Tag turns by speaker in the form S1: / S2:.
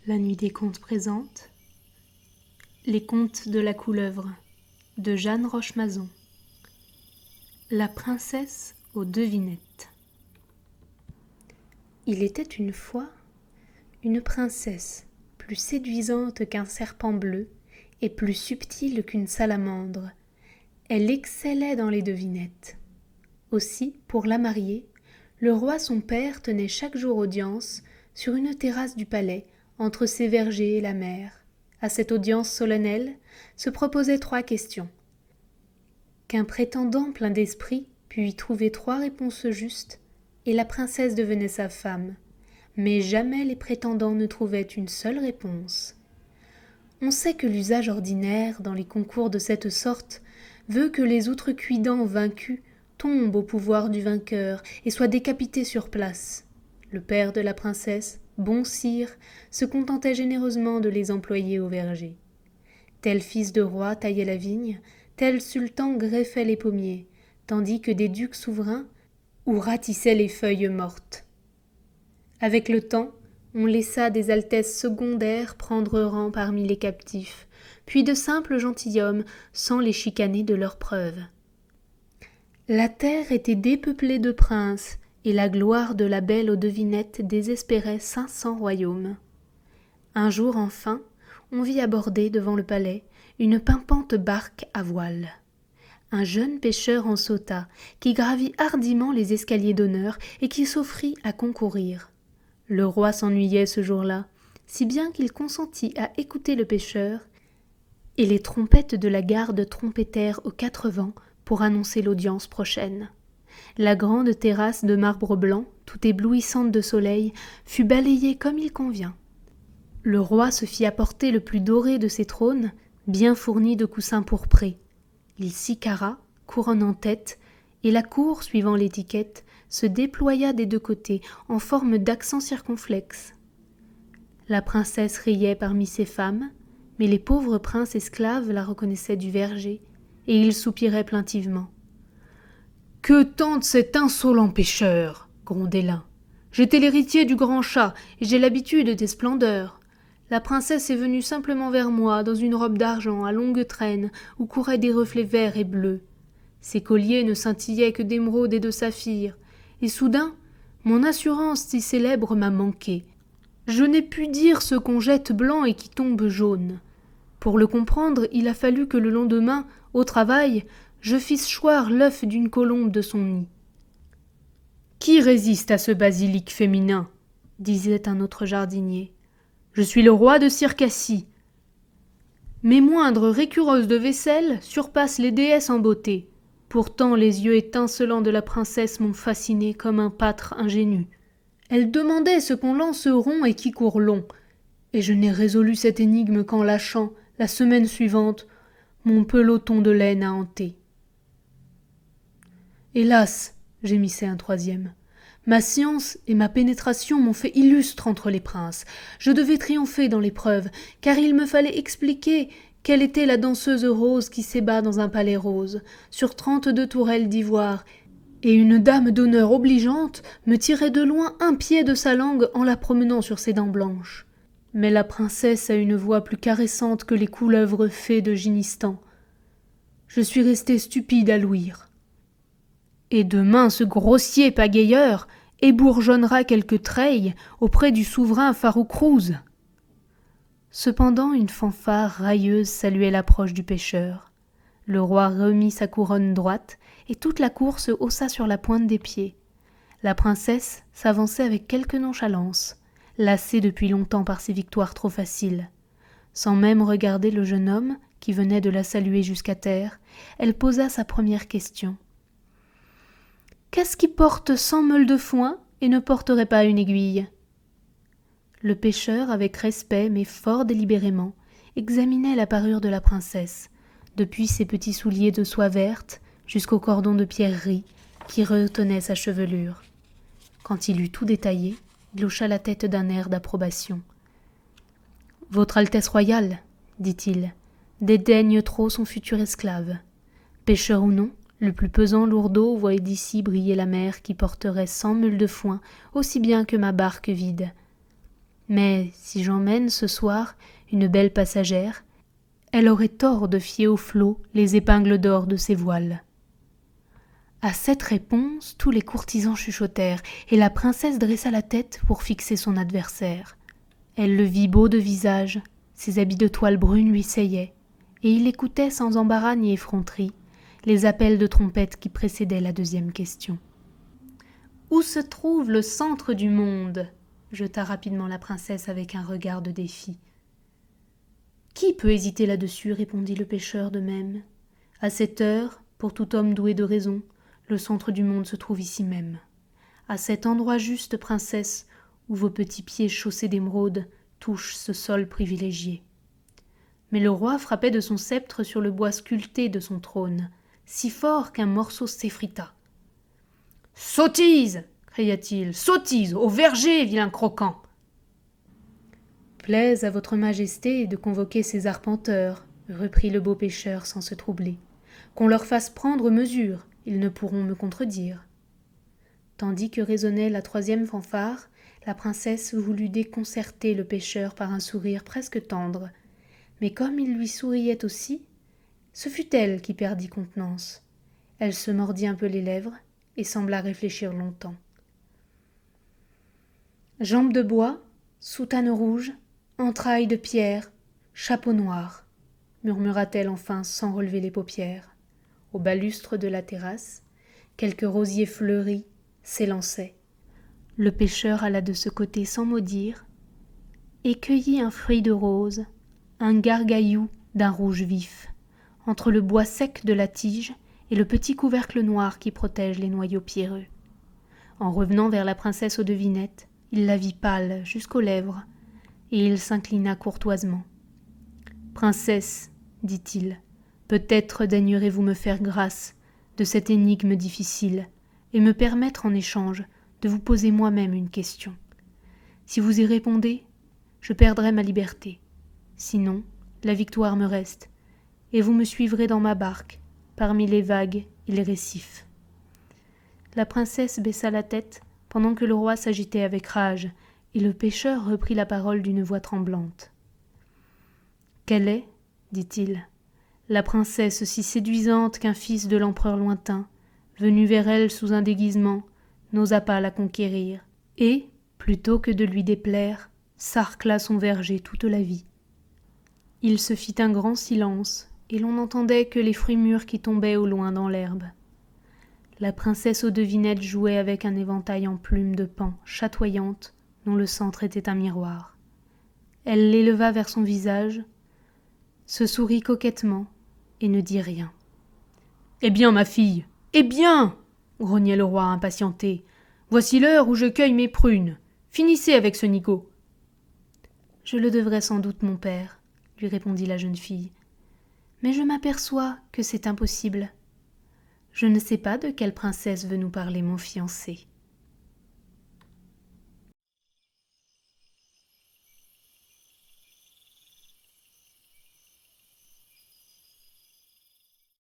S1: La Nuit des Contes présente Les Contes de la Couleuvre de Jeanne Rochemazon. La princesse aux devinettes. Il était une fois une princesse plus séduisante qu'un serpent bleu et plus subtile qu'une salamandre. Elle excellait dans les devinettes. Aussi, pour la marier, le roi son père tenait chaque jour audience sur une terrasse du palais, entre ses vergers et la mer. À cette audience solennelle se proposaient 3 questions. Qu'un prétendant plein d'esprit pût y trouver 3 réponses justes, et la princesse devenait sa femme. Mais jamais les prétendants ne trouvaient une seule réponse. On sait que l'usage ordinaire dans les concours de cette sorte veut que les outrecuidants vaincus tombent au pouvoir du vainqueur et soient décapités sur place. Le père de la princesse, bon sire, se contentait généreusement de les employer au verger. Tel fils de roi taillait la vigne, tel sultan greffait les pommiers, tandis que des ducs souverains ou ratissaient les feuilles mortes. Avec le temps, on laissa des altesses secondaires prendre rang parmi les captifs, puis de simples gentilshommes sans les chicaner de leurs preuves. La terre était dépeuplée de princes, et la gloire de la belle aux devinettes désespérait 500 royaumes. Un jour enfin, on vit aborder devant le palais une pimpante barque à voile. Un jeune pêcheur en sauta, qui gravit hardiment les escaliers d'honneur et qui s'offrit à concourir. Le roi s'ennuyait ce jour-là, si bien qu'il consentit à écouter le pêcheur, et les trompettes de la garde trompetèrent aux 4 vents pour annoncer l'audience prochaine. La grande terrasse de marbre blanc, tout éblouissante de soleil, fut balayée comme il convient. Le roi se fit apporter le plus doré de ses trônes, bien fourni de coussins pourprés. Il s'y carra, couronne en tête, et la cour, suivant l'étiquette, se déploya des 2 côtés, en forme d'accent circonflexe. La princesse riait parmi ses femmes, mais les pauvres princes esclaves la reconnaissaient du verger, et ils soupiraient plaintivement. « Que tente cet insolent pêcheur ?» grondait l'un. « J'étais l'héritier du grand chat, et j'ai l'habitude des splendeurs. La princesse est venue simplement vers moi, dans une robe d'argent à longue traîne, où couraient des reflets verts et bleus. Ses colliers ne scintillaient que d'émeraudes et de saphirs, et soudain, mon assurance si célèbre m'a manqué. Je n'ai pu dire ce qu'on jette blanc et qui tombe jaune. Pour le comprendre, il a fallu que le lendemain, au travail, je fisse choir l'œuf d'une colombe de son nid. « Qui résiste à ce basilic féminin ?» disait un autre jardinier. « Je suis le roi de Circassie. Mes moindres récureuses de vaisselle surpassent les déesses en beauté. Pourtant les yeux étincelants de la princesse m'ont fasciné comme un pâtre ingénu. Elle demandait ce qu'on lance rond et qui court long, et je n'ai résolu cette énigme qu'en lâchant, la semaine suivante, mon peloton de laine à hanter. » « Hélas, gémissait un troisième, ma science et ma pénétration m'ont fait illustre entre les princes. Je devais triompher dans l'épreuve, car il me fallait expliquer quelle était la danseuse rose qui s'ébat dans un palais rose, sur 32 tourelles d'ivoire, et une dame d'honneur obligeante me tirait de loin un pied de sa langue en la promenant sur ses dents blanches. Mais la princesse a une voix plus caressante que les couleuvres fées de Ginistan. Je suis resté stupide à l'ouïr. Et demain ce grossier pagayeur ébourgeonnera quelques treilles auprès du souverain Faroukrouz. Cependant une fanfare railleuse saluait l'approche du pêcheur. Le roi remit sa couronne droite, et toute la cour se haussa sur la pointe des pieds. La princesse s'avançait avec quelque nonchalance, lassée depuis longtemps par ses victoires trop faciles. Sans même regarder le jeune homme, qui venait de la saluer jusqu'à terre, elle posa sa première question. Qu'est-ce qui porte 100 meules de foin et ne porterait pas une aiguille ? Le pêcheur, avec respect mais fort délibérément, examinait la parure de la princesse, depuis ses petits souliers de soie verte jusqu'au cordon de pierreries qui retenait sa chevelure. Quand il eut tout détaillé, il hocha la tête d'un air d'approbation. « Votre Altesse royale, dit-il, dédaigne trop son futur esclave. Pêcheur ou non, le plus pesant lourdeau voyait d'ici briller la mer qui porterait 100 meules de foin aussi bien que ma barque vide. Mais si j'emmène ce soir une belle passagère, elle aurait tort de fier aux flots les épingles d'or de ses voiles. » À cette réponse, tous les courtisans chuchotèrent, et la princesse dressa la tête pour fixer son adversaire. Elle le vit beau de visage, ses habits de toile brune lui seyaient, et il écoutait sans embarras ni effronterie les appels de trompette qui précédaient la deuxième question. « Où se trouve le centre du monde ?» jeta rapidement la princesse avec un regard de défi. « Qui peut hésiter là-dessus ?» répondit le pêcheur de même. « À cette heure, pour tout homme doué de raison, le centre du monde se trouve ici même. À cet endroit juste, princesse, où vos petits pieds chaussés d'émeraude touchent ce sol privilégié. » Mais le roi frappait de son sceptre sur le bois sculpté de son trône, si fort qu'un morceau s'effrita. « Sottise !» cria-t-il. « Sottise ! Au verger, vilain croquant !»« Plaise à votre majesté de convoquer ces arpenteurs, » reprit le beau pêcheur sans se troubler. « Qu'on leur fasse prendre mesure, ils ne pourront me contredire. » Tandis que résonnait la troisième fanfare, la princesse voulut déconcerter le pêcheur par un sourire presque tendre. Mais comme il lui souriait aussi, ce fut elle qui perdit contenance. Elle se mordit un peu les lèvres et sembla réfléchir longtemps. « Jambes de bois, soutane rouge, entrailles de pierre, chapeau noir » murmura-t-elle enfin sans relever les paupières. Au balustre de la terrasse, quelques rosiers fleuris s'élançaient. Le pêcheur alla de ce côté sans mot dire et cueillit un fruit de rose, un gargaillou d'un rouge vif, entre le bois sec de la tige et le petit couvercle noir qui protège les noyaux pierreux. En revenant vers la princesse aux devinettes, il la vit pâle jusqu'aux lèvres, et il s'inclina courtoisement. « Princesse, dit-il, peut-être daignerez-vous me faire grâce de cette énigme difficile et me permettre en échange de vous poser moi-même une question. Si vous y répondez, je perdrai ma liberté. Sinon, la victoire me reste, et vous me suivrez dans ma barque, parmi les vagues et les récifs. » La princesse baissa la tête pendant que le roi s'agitait avec rage, et le pêcheur reprit la parole d'une voix tremblante. « Quelle est, dit-il, la princesse si séduisante qu'un fils de l'empereur lointain, venu vers elle sous un déguisement, n'osa pas la conquérir, et, plutôt que de lui déplaire, sarcla son verger toute la vie. » Il se fit un grand silence, et l'on n'entendait que les fruits mûrs qui tombaient au loin dans l'herbe. La princesse aux devinettes jouait avec un éventail en plumes de paon chatoyantes dont le centre était un miroir. Elle l'éleva vers son visage, se sourit coquettement et ne dit rien. « Eh bien, ma fille, eh bien !» grognait le roi impatienté. « Voici l'heure où je cueille mes prunes. Finissez avec ce nigaud. »« Je le devrais sans doute, mon père, » lui répondit la jeune fille. « Mais je m'aperçois que c'est impossible. Je ne sais pas de quelle princesse veut nous parler mon fiancé. »